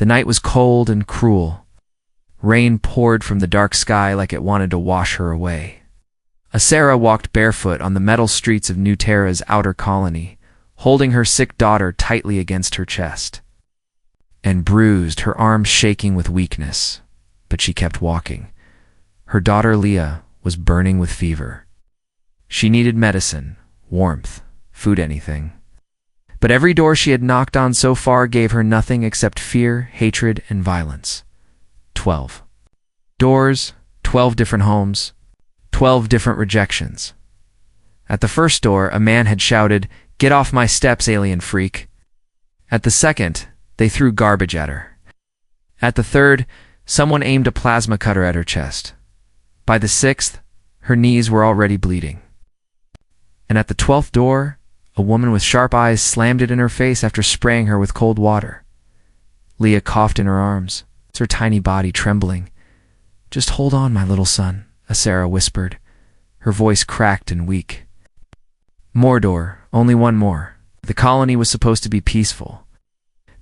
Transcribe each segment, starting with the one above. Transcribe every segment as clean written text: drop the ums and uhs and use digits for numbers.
The night was cold and cruel. Rain poured from the dark sky like it wanted to wash her away. Sarah walked barefoot on the metal streets of New Terra's outer colony, holding her sick daughter tightly against her chest. And bruised, her arms shaking with weakness, but she kept walking. Her daughter Leah was burning with fever. She needed medicine, warmth, food, anything. But every door she had knocked on so far gave her nothing except fear, hatred, and violence. 12 doors, 12 different homes, 12 different rejections. At the first door, a man had shouted, "Get off my steps, alien freak." At the second, they threw garbage at her. At the third, someone aimed a plasma cutter at her chest. By the sixth, her knees were already bleeding. And at the 12th door, a woman with sharp eyes slammed it in her face after spraying her with cold water. Leah coughed in her arms, her tiny body trembling. "Just hold on, my little son," Sarah whispered, her voice cracked and weak. More door, only one more. The colony was supposed to be peaceful.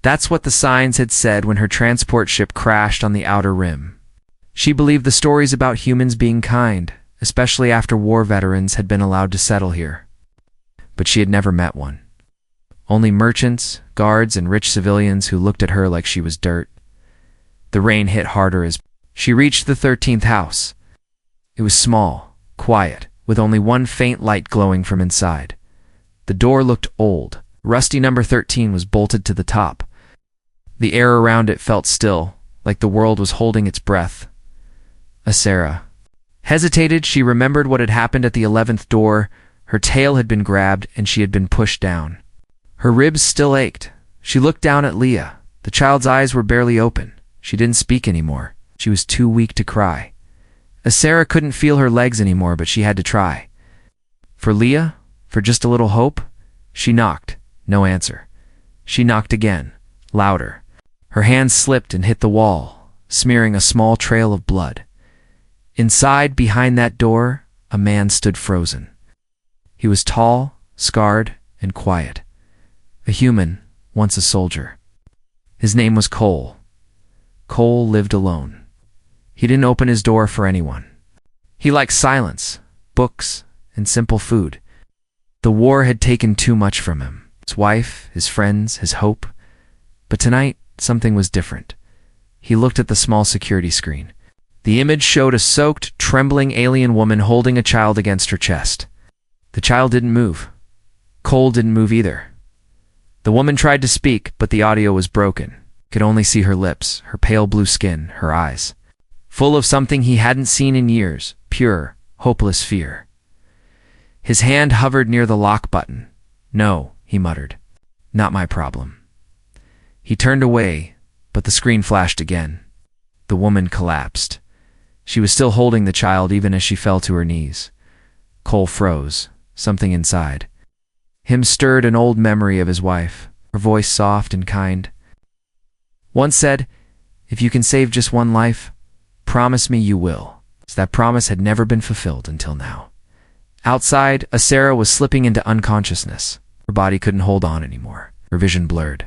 That's what the signs had said when her transport ship crashed on the outer rim. She believed the stories about humans being kind, especially after war veterans had been allowed to settle here. But she had never met one. Only merchants, guards, and rich civilians who looked at her like she was dirt. The rain hit harder as she reached the 13th house. It was small, quiet, with only one faint light glowing from inside. The door looked old. Rusty number 13 was bolted to the top. The air around it felt still, like the world was holding its breath. Sarah hesitated. She remembered what had happened at the 11th door. Her tail had been grabbed and she had been pushed down. Her ribs still ached. She looked down at Leah. The child's eyes were barely open. She didn't speak anymore. She was too weak to cry. Sarah couldn't feel her legs anymore, but she had to try. For Leah, for just a little hope, she knocked. No answer. She knocked again, louder. Her hand slipped and hit the wall, smearing a small trail of blood. Inside, behind that door, a man stood frozen. He was tall, scarred, and quiet. A human, once a soldier. His name was Cole. Cole lived alone. He didn't open his door for anyone. He liked silence, books, and simple food. The war had taken too much from him. His wife, his friends, his hope. But tonight, something was different. He looked at the small security screen. The image showed a soaked, trembling alien woman holding a child against her chest. The child didn't move. Cole didn't move either. The woman tried to speak, but the audio was broken. Could only see her lips, her pale blue skin, her eyes. Full of something he hadn't seen in years, pure, hopeless fear. His hand hovered near the lock button. "No," he muttered. "Not my problem." He turned away, but the screen flashed again. The woman collapsed. She was still holding the child even as she fell to her knees. Cole froze, something inside him stirred an old memory of his wife, her voice soft and kind. Once said, "If you can save just one life, promise me you will." That promise had never been fulfilled until now. Outside, Sarah was slipping into unconsciousness. Her body couldn't hold on anymore. Her vision blurred.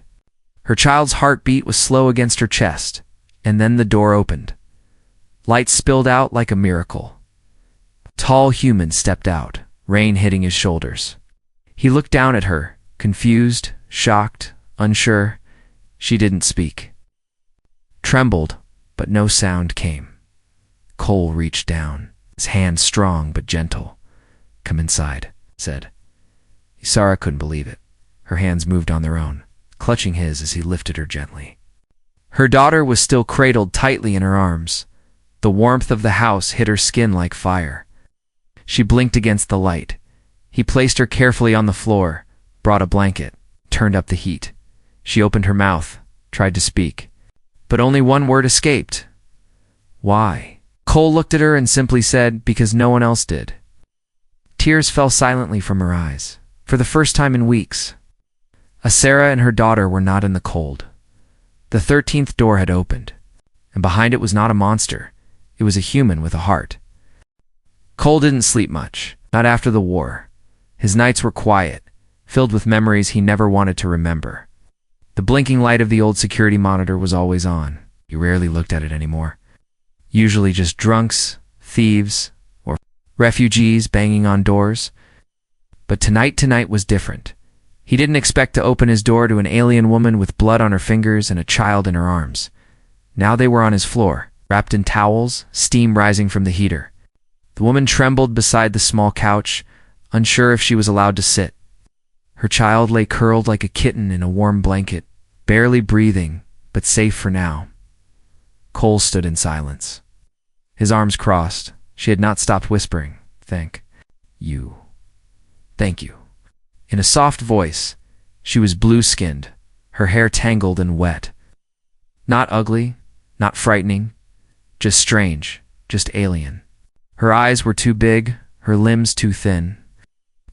Her child's heartbeat was slow against her chest, and then the door opened. Light spilled out like a miracle. A tall human stepped out, rain hitting his shoulders. He looked down at her, confused, shocked, unsure. She didn't speak. Trembled, but no sound came. Cole reached down, his hand strong but gentle. "Come inside," said. Sarah couldn't believe it. Her hands moved on their own, clutching his as he lifted her gently. Her daughter was still cradled tightly in her arms. The warmth of the house hit her skin like fire. She blinked against the light. He placed her carefully on the floor, brought a blanket, turned up the heat. She opened her mouth, tried to speak, but only one word escaped. "Why?" Cole looked at her and simply said, "Because no one else did." Tears fell silently from her eyes, for the first time in weeks. Sarah and her daughter were not in the cold. The 13th door had opened, and behind it was not a monster. It was a human with a heart. Cole didn't sleep much, not after the war. His nights were quiet, filled with memories he never wanted to remember. The blinking light of the old security monitor was always on. He rarely looked at it anymore. Usually just drunks, thieves, or refugees banging on doors. But tonight was different. He didn't expect to open his door to an alien woman with blood on her fingers and a child in her arms. Now they were on his floor, wrapped in towels, steam rising from the heater. The woman trembled beside the small couch, unsure if she was allowed to sit. Her child lay curled like a kitten in a warm blanket, barely breathing, but safe for now. Cole stood in silence. His arms crossed. She had not stopped whispering, "Thank you. Thank you." In a soft voice. She was blue-skinned, her hair tangled and wet. Not ugly, not frightening, just strange, just alien. Her eyes were too big, her limbs too thin.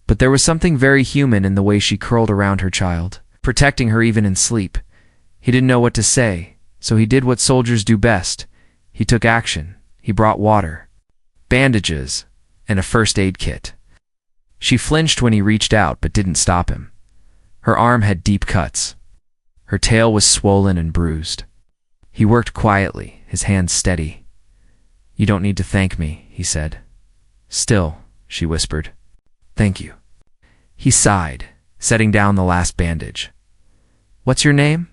But there was something very human in the way she curled around her child, protecting her even in sleep. He didn't know what to say, so he did what soldiers do best. He took action. He brought water, bandages, and a first aid kit. She flinched when he reached out but didn't stop him. Her arm had deep cuts. Her tail was swollen and bruised. He worked quietly, his hands steady. "You don't need to thank me," he said. "Still," she whispered. "Thank you." He sighed, setting down the last bandage. "What's your name?"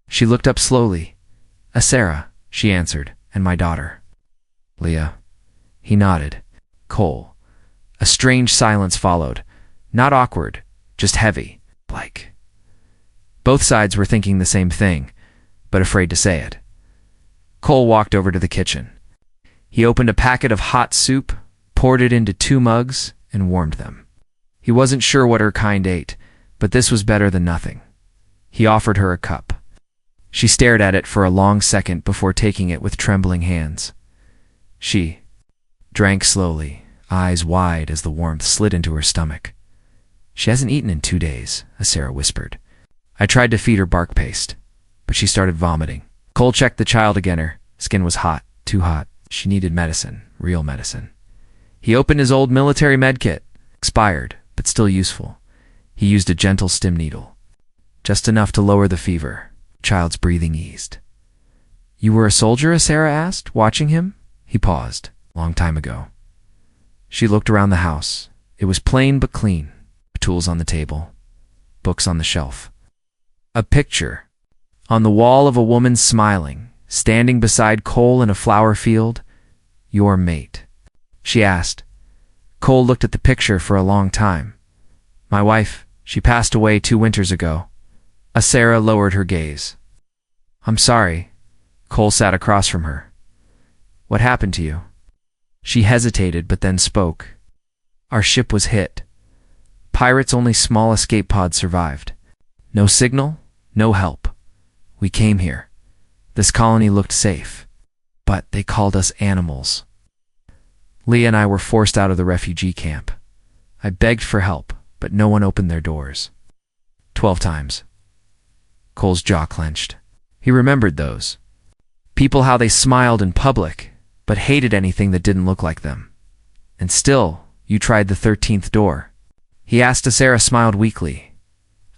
She looked up slowly. "Sarah," she answered, "and my daughter." "Leah." He nodded. "Cole." A strange silence followed. Not awkward, just heavy, like. Both sides were thinking the same thing, but afraid to say it. Cole walked over to the kitchen. He opened a packet of hot soup, poured it into 2 mugs, and warmed them. He wasn't sure what her kind ate, but this was better than nothing. He offered her a cup. She stared at it for a long second before taking it with trembling hands. She drank slowly, eyes wide as the warmth slid into her stomach. "She hasn't eaten in 2 days," Sarah whispered. "I tried to feed her bark paste, but she started vomiting." Cole checked the child again. Her skin was hot, too hot. She needed medicine, real medicine. He opened his old military med kit, expired, but still useful. He used a gentle stim needle, just enough to lower the fever. Child's breathing eased. "You were a soldier?" Sarah asked, watching him. He paused. "Long time ago." She looked around the house. It was plain but clean. Tools on the table. Books on the shelf. A picture. On the wall of a woman smiling, standing beside Cole in a flower field. "Your mate?" she asked. Cole looked at the picture for a long time. "My wife, she passed away 2 winters ago." Sarah lowered her gaze. "I'm sorry." Cole sat across from her. "What happened to you?" She hesitated but then spoke. "Our ship was hit. Pirates' only small escape pod survived. No signal, no help. We came here. This colony looked safe, but they called us animals. Leah and I were forced out of the refugee camp. I begged for help, but no one opened their doors. 12 times. Cole's jaw clenched. He remembered those. People, how they smiled in public, but hated anything that didn't look like them. "And still, you tried the 13th door." He asked. Sarah smiled weakly.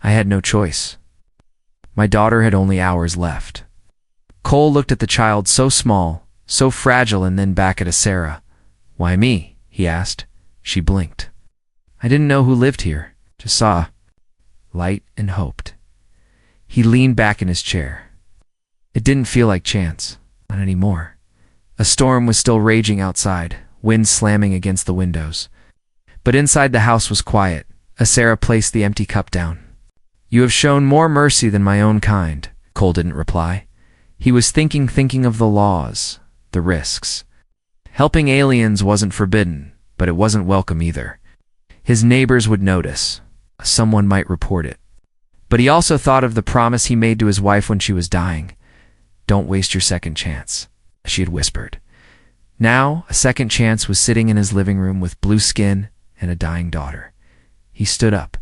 "I had no choice. My daughter had only hours left." Cole looked at the child, so small, so fragile, and then back at Sarah. "Why me?" he asked. She blinked. "I didn't know who lived here, just saw light and hoped." He leaned back in his chair. It didn't feel like chance, not anymore. A storm was still raging outside, wind slamming against the windows. But inside the house was quiet. Sarah placed the empty cup down. "You have shown more mercy than my own kind." Cole didn't reply. He was thinking of the laws, the risks. Helping aliens wasn't forbidden, but it wasn't welcome either. His neighbors would notice. Someone might report it. But he also thought of the promise he made to his wife when she was dying. "Don't waste your second chance," she had whispered. Now, a second chance was sitting in his living room with blue skin and a dying daughter. He stood up.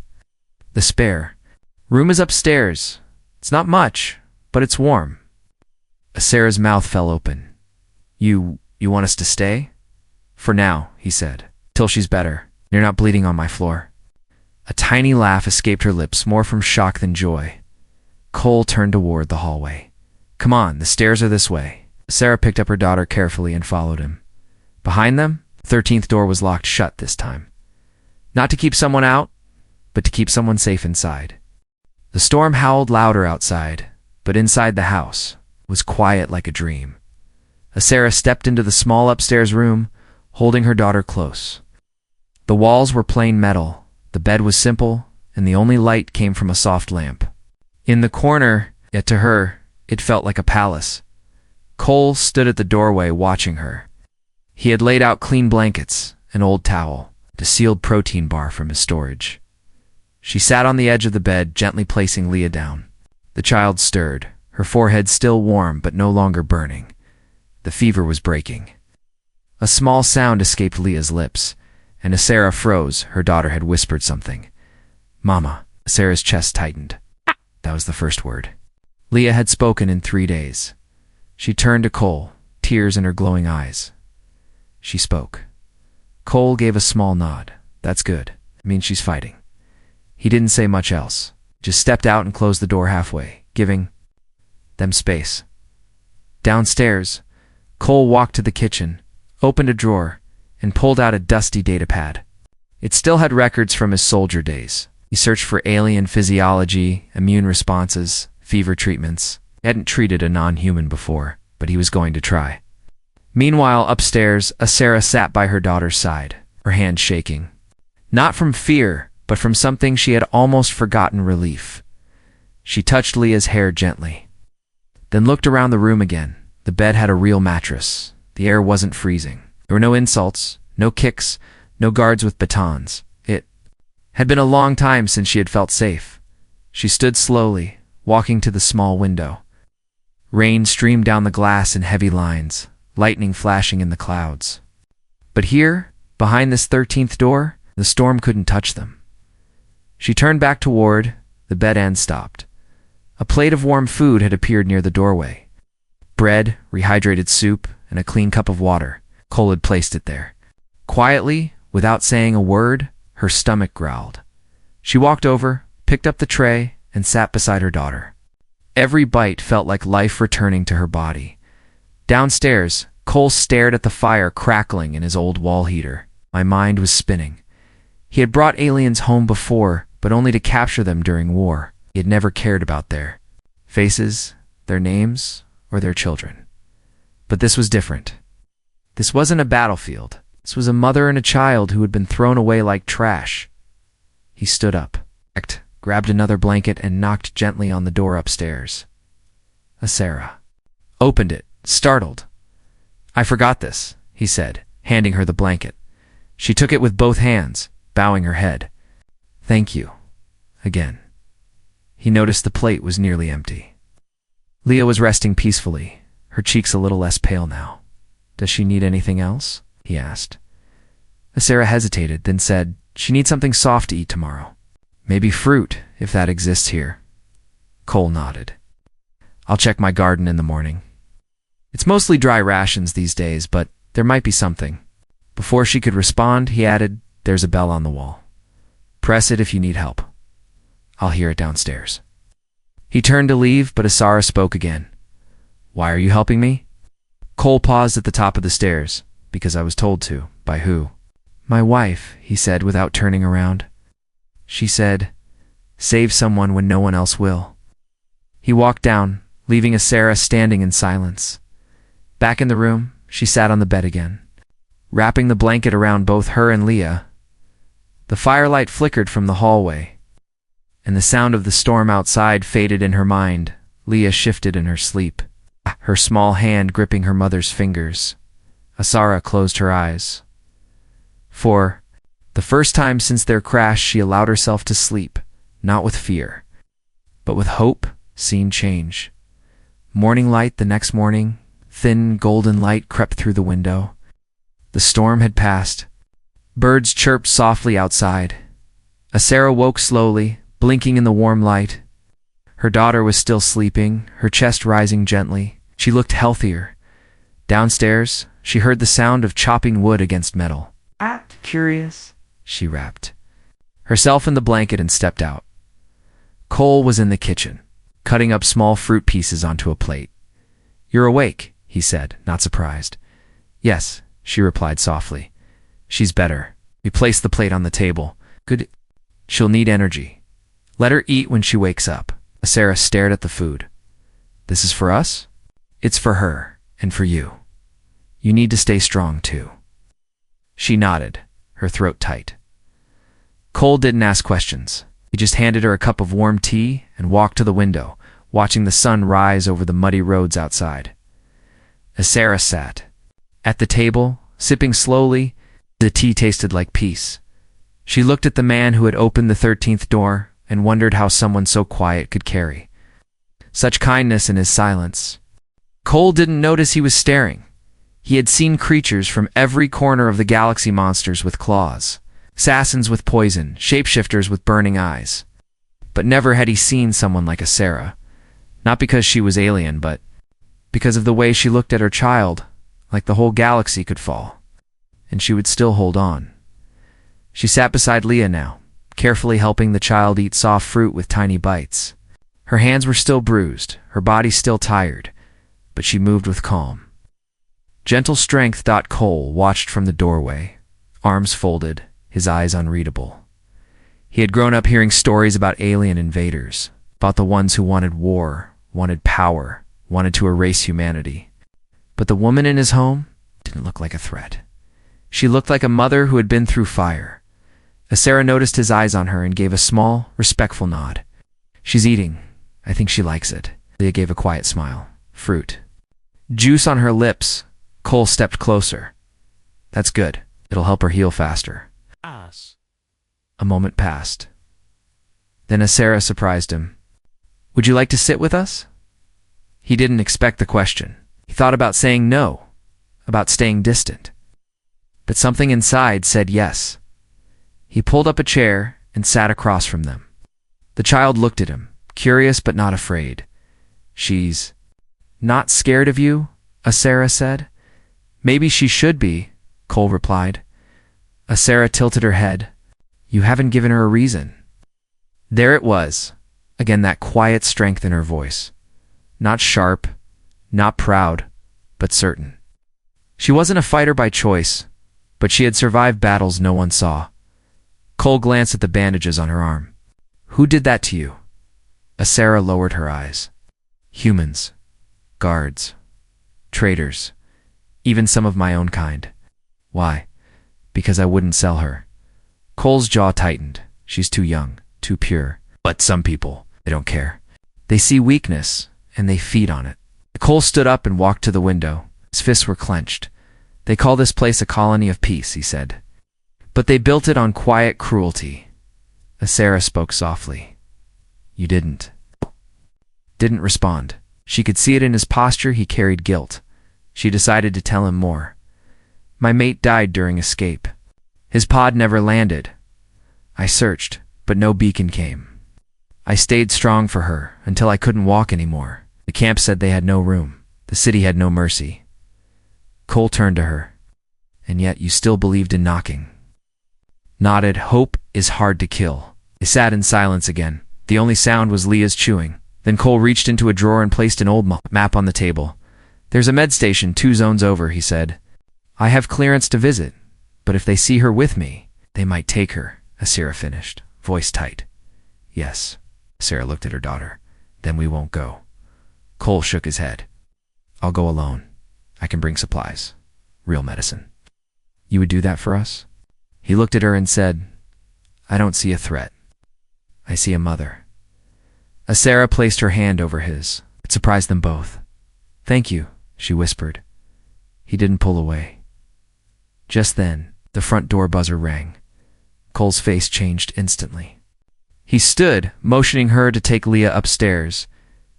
"The spare room is upstairs. It's not much, but it's warm." Sarah's mouth fell open. You want us to stay?" "For now," he said. "Till she's better. You're not bleeding on my floor." A tiny laugh escaped her lips, more from shock than joy. Cole turned toward the hallway. Come on, the stairs are this way. Sarah picked up her daughter carefully and followed him. Behind them, the 13th door was locked shut this time. Not to keep someone out, but to keep someone safe inside. The storm howled louder outside, but inside the house was quiet like a dream. Sarah stepped into the small upstairs room, holding her daughter close. The walls were plain metal, the bed was simple, and the only light came from a soft lamp. In the corner, yet to her, it felt like a palace. Cole stood at the doorway watching her. He had laid out clean blankets, an old towel, a sealed protein bar from his storage. She sat on the edge of the bed, gently placing Leah down. The child stirred, her forehead still warm but no longer burning. The fever was breaking. A small sound escaped Leah's lips, and Sarah froze. Her daughter had whispered something. Mama. Sarah's chest tightened. That was the first word. Leah had spoken in 3 days. She turned to Cole, tears in her glowing eyes. She spoke. Cole gave a small nod. That's good. It means she's fighting. He didn't say much else, just stepped out and closed the door halfway, giving them space. Downstairs, Cole walked to the kitchen, opened a drawer, and pulled out a dusty data pad. It still had records from his soldier days. He searched for alien physiology, immune responses, fever treatments. He hadn't treated a non-human before, but he was going to try. Meanwhile, upstairs, Sarah sat by her daughter's side, her hand shaking. Not from fear, but from something she had almost forgotten: relief. She touched Leah's hair gently, then looked around the room again. The bed had a real mattress. The air wasn't freezing. There were no insults, no kicks, no guards with batons. It had been a long time since she had felt safe. She stood slowly, walking to the small window. Rain streamed down the glass in heavy lines, lightning flashing in the clouds. But here, behind this 13th door, the storm couldn't touch them. She turned back toward the bed and stopped. A plate of warm food had appeared near the doorway. Bread, rehydrated soup, and a clean cup of water. Cole had placed it there. Quietly, without saying a word, her stomach growled. She walked over, picked up the tray, and sat beside her daughter. Every bite felt like life returning to her body. Downstairs, Cole stared at the fire crackling in his old wall heater. My mind was spinning. He had brought aliens home before, but only to capture them during war. He had never cared about their faces, their names, or their children. But this was different. This wasn't a battlefield. This was a mother and a child who had been thrown away like trash. He stood up, grabbed another blanket, and knocked gently on the door upstairs. Sarah opened it, startled. I forgot this, he said, handing her the blanket. She took it with both hands, bowing her head. Thank you. Again. He noticed the plate was nearly empty. Leah was resting peacefully, her cheeks a little less pale now. Does she need anything else? He asked. Sarah hesitated, then said, she needs something soft to eat tomorrow. Maybe fruit, if that exists here. Cole nodded. I'll check my garden in the morning. It's mostly dry rations these days, but there might be something. Before she could respond, he added, there's a bell on the wall. Press it if you need help. I'll hear it downstairs. He turned to leave, but Sarah spoke again. Why are you helping me? Cole paused at the top of the stairs. Because I was told to. By who? My wife, he said without turning around. She said, save someone when no one else will. He walked down, leaving Sarah standing in silence. Back in the room, she sat on the bed again, wrapping the blanket around both her and Leah. The firelight flickered from the hallway, and the sound of the storm outside faded in her mind. Leah shifted in her sleep, her small hand gripping her mother's fingers. Sarah closed her eyes. For the first time since their crash, she allowed herself to sleep, not with fear, but with hope, seeing change. Morning light the next morning, thin golden light crept through the window. The storm had passed. Birds chirped softly outside. Sarah woke slowly, blinking in the warm light. Her daughter was still sleeping, her chest rising gently. She looked healthier. Downstairs, she heard the sound of chopping wood against metal. Curious, she wrapped herself in the blanket and stepped out. Cole was in the kitchen. cutting up small fruit pieces onto a plate. "You're awake," he said, not surprised. "Yes," she replied softly. "She's better." He placed the plate on the table. "Good. She'll need energy. Let her eat when she wakes up." Sarah stared at the food. "This is for us?" "It's for her, and for you. You need to stay strong, too." She nodded, her throat tight. Cole didn't ask questions. He just handed her a cup of warm tea and walked to the window, watching the sun rise over the muddy roads outside. Sarah sat at the table, sipping slowly. The tea tasted like peace. She looked at the man who had opened the 13th door and wondered how someone so quiet could carry such kindness in his silence. Cole didn't notice he was staring. He had seen creatures from every corner of the galaxy, monsters with claws, assassins with poison, shapeshifters with burning eyes. But never had he seen someone like Sarah. Not because she was alien, but because of the way she looked at her child, like the whole galaxy could fall, and she would still hold on. She sat beside Leah now, carefully helping the child eat soft fruit with tiny bites. Her hands were still bruised, her body still tired, but she moved with calm. Gentle strength. Cole watched from the doorway, arms folded, his eyes unreadable. He had grown up hearing stories about alien invaders, about the ones who wanted war, wanted power, wanted to erase humanity. But the woman in his home didn't look like a threat. She looked like a mother who had been through fire. Sarah noticed his eyes on her and gave a small, respectful nod. "She's eating. I think she likes it." Leah gave a quiet smile. "Fruit. Juice on her lips." Cole stepped closer. "That's good. It'll help her heal faster." A moment passed. Then Sarah surprised him. "Would you like to sit with us?" He didn't expect the question. He thought about saying no, about staying distant. But something inside said yes. He pulled up a chair and sat across from them. The child looked at him, curious but not afraid. "She's not scared of you?" Sarah said. "Maybe she should be," Cole replied. Sarah tilted her head. "You haven't given her a reason." There it was, again, that quiet strength in her voice. Not sharp, not proud, but certain. She wasn't a fighter by choice, but she had survived battles no one saw. Cole glanced at the bandages on her arm. "Who did that to you?" Sarah lowered her eyes. "Humans. Guards. Traitors. Even some of my own kind." "Why?" "Because I wouldn't sell her." Cole's jaw tightened. "She's too young, too pure. But some people, they don't care. They see weakness, and they feed on it." Cole stood up and walked to the window. His fists were clenched. "They call this place a colony of peace," he said. "But they built it on quiet cruelty." Sarah spoke softly. "You didn't respond." She could see it in his posture. He carried guilt. She decided to tell him more. "My mate died during escape. His pod never landed. I searched, but no beacon came. I stayed strong for her until I couldn't walk anymore. The camp said they had no room. The city had no mercy." Cole turned to her. "And yet you still believed in knocking." Nodded. "Hope is hard to kill." They sat in silence again. The only sound was Leah's chewing. Then Cole reached into a drawer and placed an old map on the table. "There's a med station 2 zones over," he said. "I have clearance to visit, but if they see her with me, they might take her," Sarah finished, voice tight. "Yes." Sarah looked at her daughter. "Then we won't go." Cole shook his head. "I'll go alone. I can bring supplies. Real medicine." "You would do that for us?" He looked at her and said, "I don't see a threat. I see a mother." Sarah placed her hand over his. It surprised them both. "Thank you," she whispered. He didn't pull away. Just then, the front door buzzer rang. Cole's face changed instantly. He stood, motioning her to take Leah upstairs.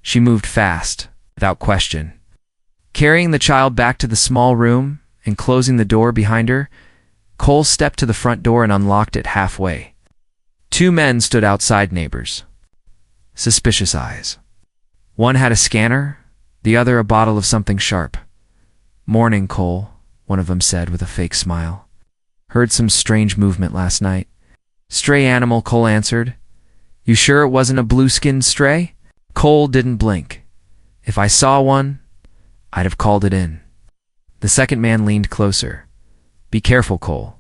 She moved fast, without question. Carrying the child back to the small room and closing the door behind her, Cole stepped to the front door and unlocked it halfway. 2 men stood outside, neighbors. Suspicious eyes. One had a scanner, the other a bottle of something sharp. "Morning, Cole," one of them said with a fake smile. "Heard some strange movement last night." "Stray animal," Cole answered. "You sure it wasn't a blue-skinned stray?" Cole didn't blink. If I saw one, I'd have called it in. The second man leaned closer. Be careful, Cole.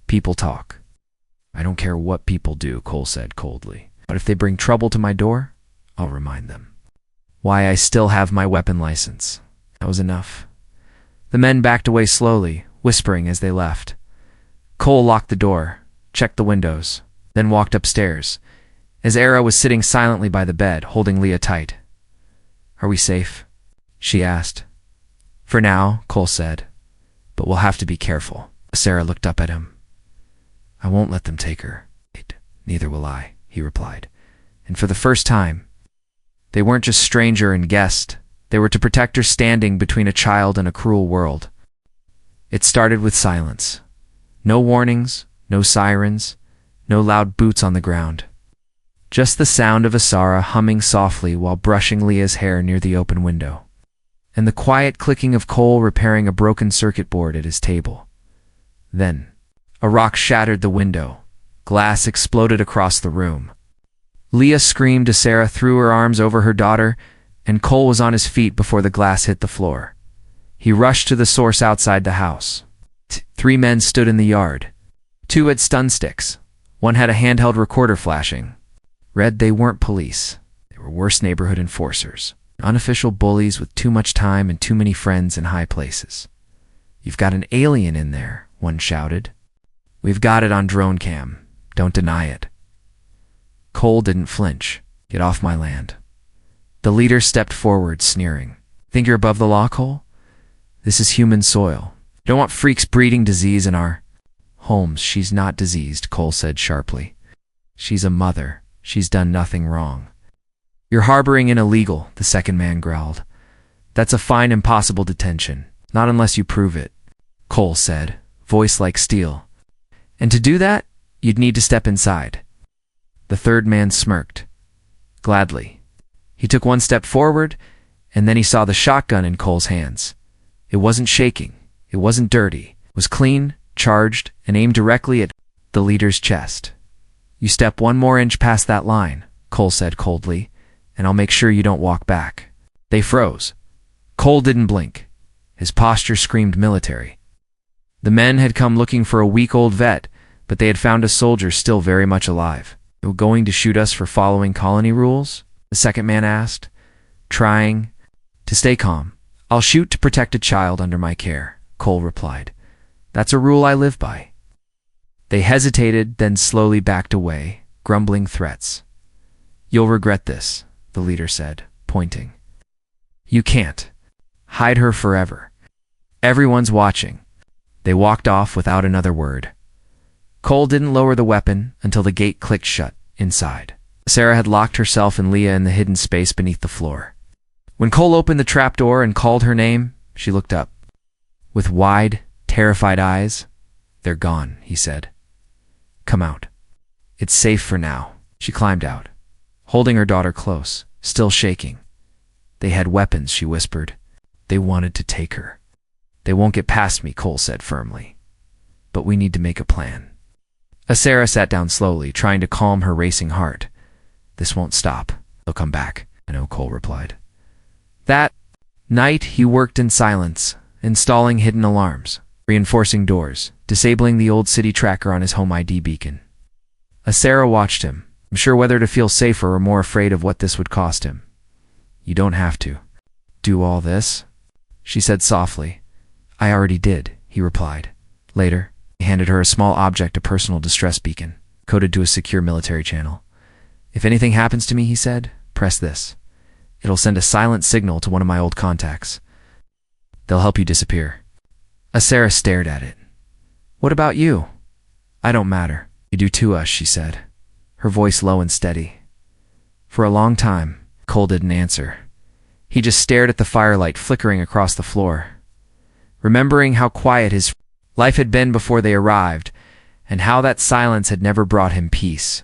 People talk. I don't care what people do, Cole said coldly. But if they bring trouble to my door, I'll remind them. Why I still have my weapon license. That was enough. The men backed away slowly, whispering as they left. Cole locked the door, checked the windows, then walked upstairs. Azera was sitting silently by the bed, holding Leah tight. Are we safe? She asked. For now, Cole said, but we'll have to be careful. Sarah looked up at him. I won't let them take her. Neither will I, he replied. And for the first time, they weren't just stranger and guest. They were to protect her standing between a child and a cruel world. It started with silence. No warnings, no sirens, no loud boots on the ground. Just the sound of Asara humming softly while brushing Leah's hair near the open window, and the quiet clicking of Cole repairing a broken circuit board at his table. Then, a rock shattered the window. Glass exploded across the room. Leah screamed as Sarah threw her arms over her daughter, and Cole was on his feet before the glass hit the floor. He rushed to the source outside the house. 3 men stood in the yard. 2 had stun sticks. 1 had a handheld recorder flashing. Read they weren't police. They were worse neighborhood enforcers. Unofficial bullies with too much time and too many friends in high places. You've got an alien in there, one shouted. We've got it on drone cam. Don't deny it. Cole didn't flinch. Get off my land. The leader stepped forward, sneering. Think you're above the law, Cole? This is human soil. You don't want freaks breeding disease in our... Holmes, she's not diseased, Cole said sharply. She's a mother. She's done nothing wrong. You're harboring an illegal, the second man growled. That's a fine, impossible detention. Not unless you prove it, Cole said, voice like steel. And to do that, you'd need to step inside. The third man smirked. Gladly. He took 1 step forward, and then he saw the shotgun in Cole's hands. It wasn't shaking. It wasn't dirty. It was clean, charged, and aimed directly at the leader's chest. You step 1 more inch past that line, Cole said coldly, and I'll make sure you don't walk back. They froze. Cole didn't blink. His posture screamed military. The men had come looking for a week-old vet, but they had found a soldier still very much alive. You were going to shoot us for following colony rules? The second man asked, trying to stay calm. I'll shoot to protect a child under my care, Cole replied. That's a rule I live by. They hesitated, then slowly backed away, grumbling threats. You'll regret this, the leader said, pointing. You can't. Hide her forever. Everyone's watching. They walked off without another word. Cole didn't lower the weapon until the gate clicked shut inside. Sarah had locked herself and Leah in the hidden space beneath the floor. When Cole opened the trapdoor and called her name, she looked up. With wide, terrified eyes, They're gone, he said. Come out. It's safe for now. She climbed out, holding her daughter close, still shaking. They had weapons, she whispered. They wanted to take her. They won't get past me, Cole said firmly. But we need to make a plan. Asara sat down slowly, trying to calm her racing heart. This won't stop. They'll come back, I know, Cole replied. That night he worked in silence, installing hidden alarms, reinforcing doors, disabling the old city tracker on his home ID beacon. Asara watched him, unsure whether to feel safer or more afraid of what this would cost him. You don't have to do all this, she said softly. I already did, he replied. Later, he handed her a small object, a personal distress beacon, coded to a secure military channel. If anything happens to me, he said, press this. It'll send a silent signal to one of my old contacts. They'll help you disappear. Asara stared at it. What about you? I don't matter. You do to us, she said, her voice low and steady. For a long time, Cole didn't answer. He just stared at the firelight flickering across the floor, remembering how quiet his life had been before they arrived, and how that silence had never brought him peace.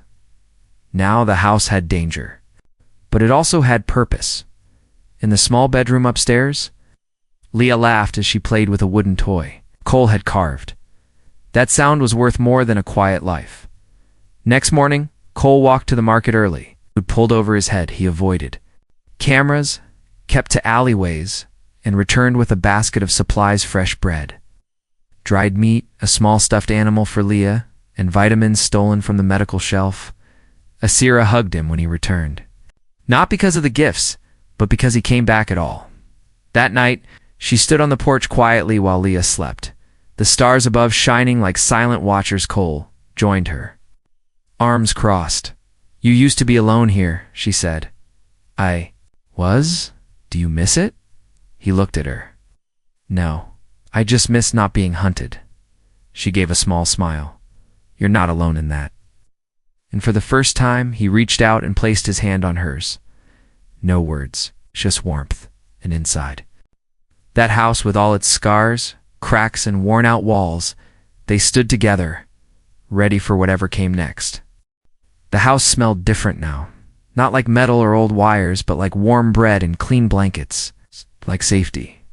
Now the house had danger, but it also had purpose. In the small bedroom upstairs, Leah laughed as she played with a wooden toy Cole had carved. That sound was worth more than a quiet life. Next morning, Cole walked to the market early. Food pulled over his head, he avoided. cameras, kept to alleyways, and returned with a basket of supplies: fresh bread, dried meat, a small stuffed animal for Leah, and vitamins stolen from the medical shelf. Asira hugged him when he returned. Not because of the gifts, but because he came back at all. That night, she stood on the porch quietly while Leah slept. The stars above shining like silent watchers. Cole joined her. Arms crossed. "You used to be alone here," she said. "I was? Do you miss it?" He looked at her. "No, I just miss not being hunted." She gave a small smile. "You're not alone in that." And for the first time, he reached out and placed his hand on hers. No words, just warmth, and inside that house, with all its scars, cracks, and worn-out walls, they stood together, ready for whatever came next. The house smelled different now. Not like metal or old wires, but like warm bread and clean blankets. Like safety.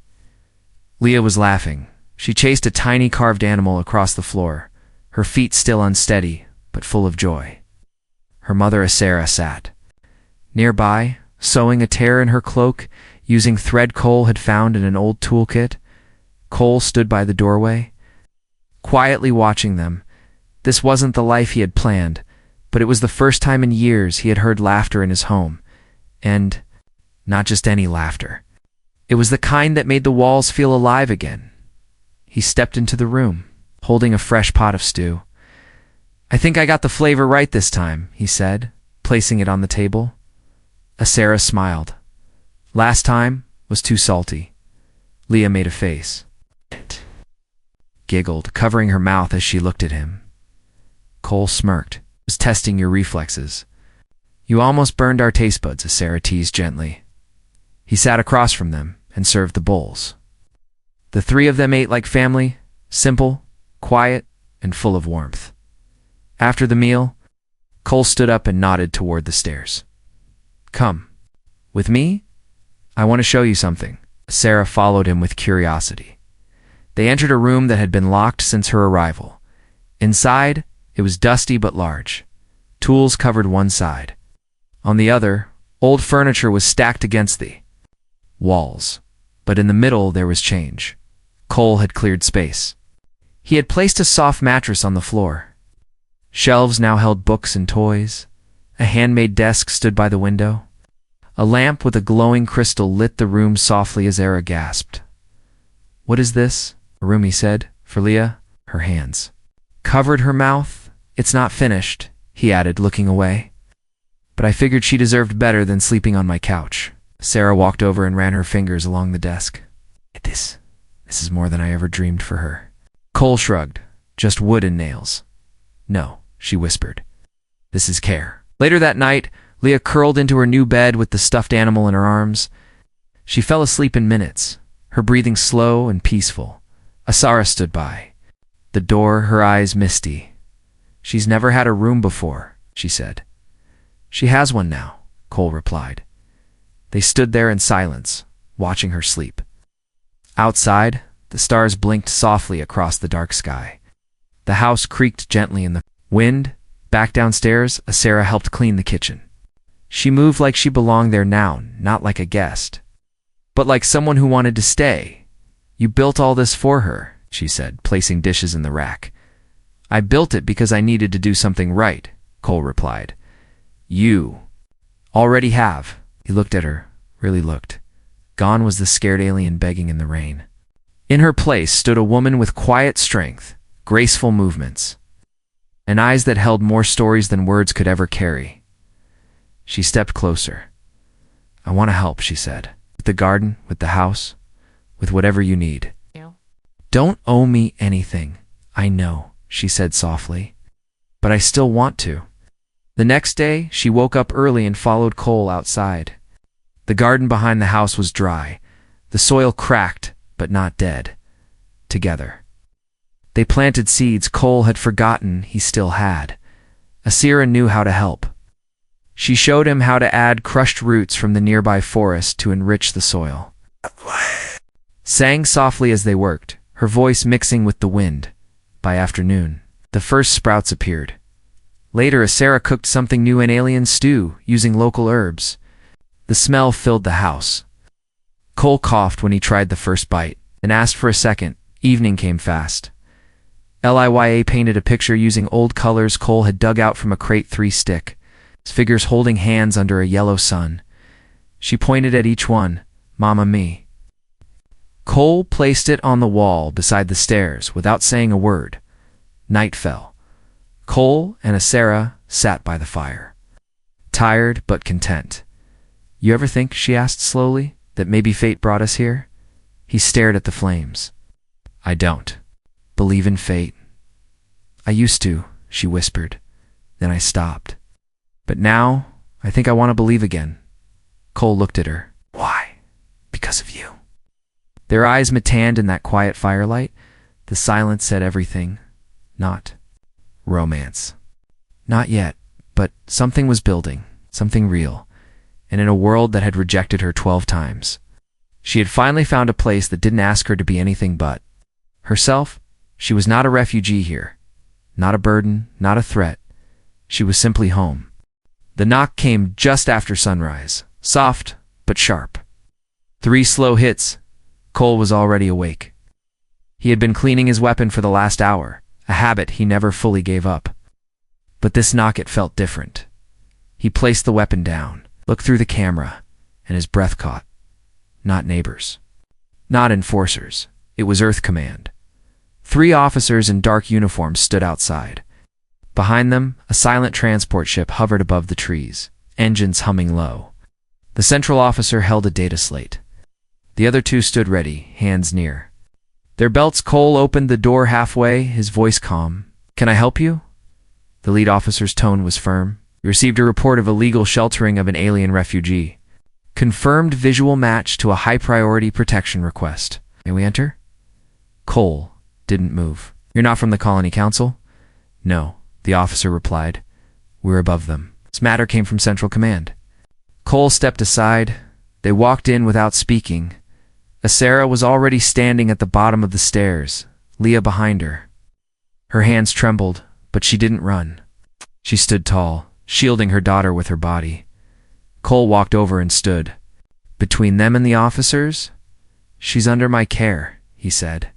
Leah was laughing. She chased a tiny carved animal across the floor, her feet still unsteady, but full of joy. Her mother Asira sat nearby, sewing a tear in her cloak, using thread Cole had found in an old toolkit. Cole stood by the doorway, quietly watching them. This wasn't the life he had planned, but it was the first time in years he had heard laughter in his home. And not just any laughter. It was the kind that made the walls feel alive again. He stepped into the room, holding a fresh pot of stew. "I think I got the flavor right this time," he said, placing it on the table. Asira smiled. "Last time was too salty." Leah made a face. Giggled, covering her mouth as she looked at him. Cole smirked. "Was testing your reflexes." "You almost burned our taste buds," Asira teased gently. He sat across from them and served the bowls. The three of them ate like family, simple, quiet, and full of warmth. After the meal, Cole stood up and nodded toward the stairs. "Come. With me? I want to show you something." Sarah followed him with curiosity. They entered a room that had been locked since her arrival. Inside, it was dusty but large. Tools covered one side. On the other, old furniture was stacked against the walls. But in the middle there was change. Cole had cleared space. He had placed a soft mattress on the floor. Shelves now held books and toys. A handmade desk stood by the window. A lamp with a glowing crystal lit the room softly as Era gasped. "What is this?" Arumi said, for Leah, her hands covered her mouth. "It's not finished," he added, looking away. "But I figured she deserved better than sleeping on my couch." Sarah walked over and ran her fingers along the desk. This is more than I ever dreamed for her." Cole shrugged. "Just wood and nails." "No," she whispered. "This is care." Later that night, Leah curled into her new bed with the stuffed animal in her arms. She fell asleep in minutes, her breathing slow and peaceful. Asira stood by. The door, her eyes misty. "She's never had a room before," she said. "She has one now," Cole replied. They stood there in silence, watching her sleep. Outside, the stars blinked softly across the dark sky. The house creaked gently in the wind. Back downstairs, Asira helped clean the kitchen. She moved like she belonged there now, not like a guest, but like someone who wanted to stay. "You built all this for her," she said, placing dishes in the rack. "I built it because I needed to do something right," Cole replied. "You already have." He looked at her, really looked. Gone was the scared alien begging in the rain. In her place stood a woman with quiet strength, graceful movements, and eyes that held more stories than words could ever carry. She stepped closer. "I want to help," she said. "With the garden, with the house, with whatever you need." "Don't owe me anything, I know," she said softly. "But I still want to." The next day, she woke up early and followed Cole outside. The garden behind the house was dry, the soil cracked, but not dead. Together, they planted seeds Cole had forgotten he still had. Asira knew how to help. She showed him how to add crushed roots from the nearby forest to enrich the soil. Sang softly as they worked, her voice mixing with the wind. By afternoon, the first sprouts appeared. Later, Asira cooked something new, an alien stew, using local herbs. The smell filled the house. Cole coughed when he tried the first bite and asked for a second. Evening came fast. Liya painted a picture using old colors Cole had dug out from a crate 3-stick, figures holding hands under a yellow sun. She pointed at each one. Mama me. Cole placed it on the wall beside the stairs without saying a word. Night fell. Cole and Sarah sat by the fire, tired but content. You ever think, she asked slowly, that maybe fate brought us here? He stared at the flames. I don't believe in fate. I used to, she whispered. Then I stopped. But now, I think I want to believe again. Cole looked at her. Why? Because of you. Their eyes met in that quiet firelight. The silence said everything. Not romance. Not yet, but something was building, something real, and in a world that had rejected her 12 times. She had finally found a place that didn't ask her to be anything but herself. She was not a refugee here, not a burden, not a threat. She was simply home. The knock came just after sunrise, soft but sharp. 3 slow hits. Cole was already awake. He had been cleaning his weapon for the last hour, a habit he never fully gave up. But this knock, it felt different. He placed the weapon down, looked through the camera, and his breath caught. Not neighbors. Not enforcers. It was Earth Command. 3 officers in dark uniforms stood outside. Behind them, a silent transport ship hovered above the trees, engines humming low. The central officer held a data slate. The other 2 stood ready, hands near. Their belts. Cole opened the door halfway, his voice calm. Can I help you? The lead officer's tone was firm. We received a report of illegal sheltering of an alien refugee. Confirmed visual match to a high-priority protection request. May we enter? Cole didn't move. You're not from the Colony Council? No, the officer replied. We're above them. This matter came from Central Command. Cole stepped aside. They walked in without speaking. Sarah was already standing at the bottom of the stairs, Leah behind her. Her hands trembled, but she didn't run. She stood tall, shielding her daughter with her body. Cole walked over and stood. Between them and the officers? She's under my care, he said.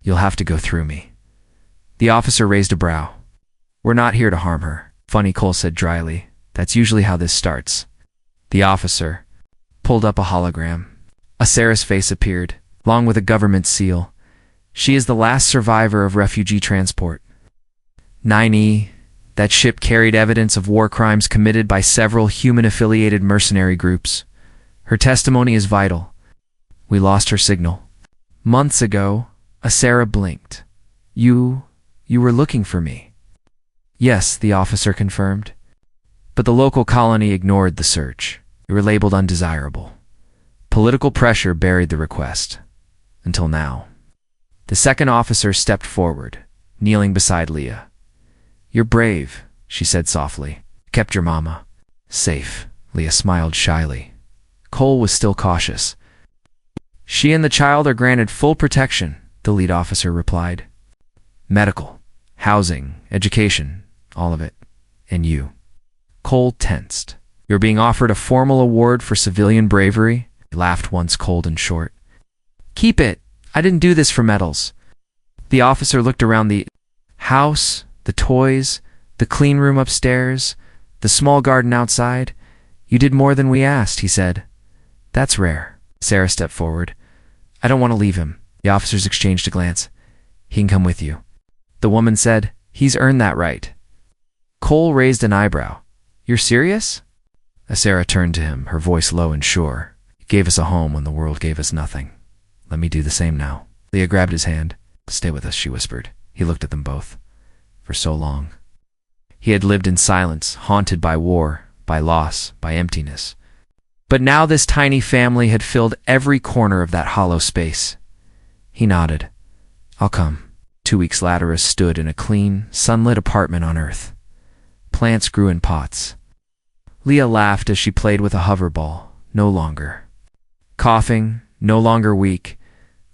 You'll have to go through me. The officer raised a brow. We're not here to harm her. Funny, Cole said dryly. That's usually how this starts. The officer pulled up a hologram. Sarah's face appeared, along with a government seal. She is the last survivor of refugee transport. 9E, that ship carried evidence of war crimes committed by several human-affiliated mercenary groups. Her testimony is vital. We lost her signal. Months ago, Sarah blinked. You were looking for me. Yes, the officer confirmed. But the local colony ignored the search. We were labeled undesirable. Political pressure buried the request. Until now. The second officer stepped forward, kneeling beside Leah. You're brave, she said softly. Kept your mama safe. Leah smiled shyly. Cole was still cautious. She and the child are granted full protection, the lead officer replied. Medical, housing, education, all of it. And you. Cole tensed. You're being offered a formal award for civilian bravery? He laughed once, cold and short. Keep it. I didn't do this for medals. The officer looked around the house, the toys, the clean room upstairs, the small garden outside. You did more than we asked, he said. That's rare. Sarah stepped forward. I don't want to leave him. The officers exchanged a glance. He can come with you. The woman said, He's earned that right. Cole raised an eyebrow. You're serious? Sarah turned to him, her voice low and sure. You gave us a home when the world gave us nothing. Let me do the same now. Leah grabbed his hand. Stay with us, she whispered. He looked at them both. For so long. He had lived in silence, haunted by war, by loss, by emptiness. But now this tiny family had filled every corner of that hollow space. He nodded. I'll come. 2 weeks later, stood in a clean, sunlit apartment on Earth. Plants grew in pots. Leah laughed as she played with a hoverball. No longer coughing, no longer weak.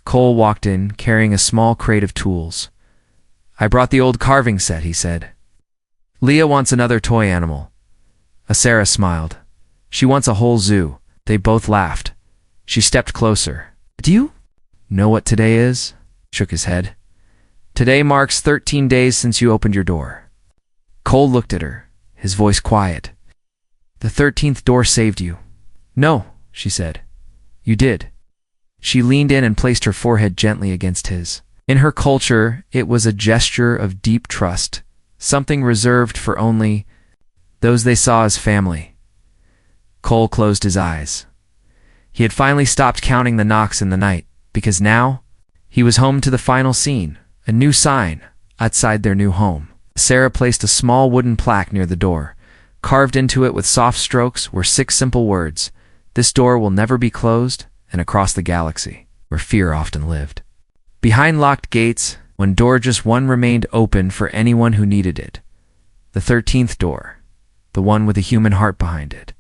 Cole walked in, carrying a small crate of tools. I brought the old carving set, he said. Leah wants another toy animal. Sarah smiled. She wants a whole zoo. They both laughed. She stepped closer. Do you know what today is? Shook his head. Today marks 13 days since you opened your door. Cole looked at her, his voice quiet. The 13th door saved you. No, she said. You did. She leaned in and placed her forehead gently against his. In her culture, it was a gesture of deep trust, something reserved for only those they saw as family. Cole closed his eyes. He had finally stopped counting the knocks in the night, because now he was home to the final scene, a new sign outside their new home. Sarah placed a small wooden plaque near the door. Carved into it with soft strokes were 6 simple words: "This door will never be closed," and "Across the galaxy, where fear often lived." Behind locked gates, one door just one remained open for anyone who needed it. The 13th door, the one with a human heart behind it.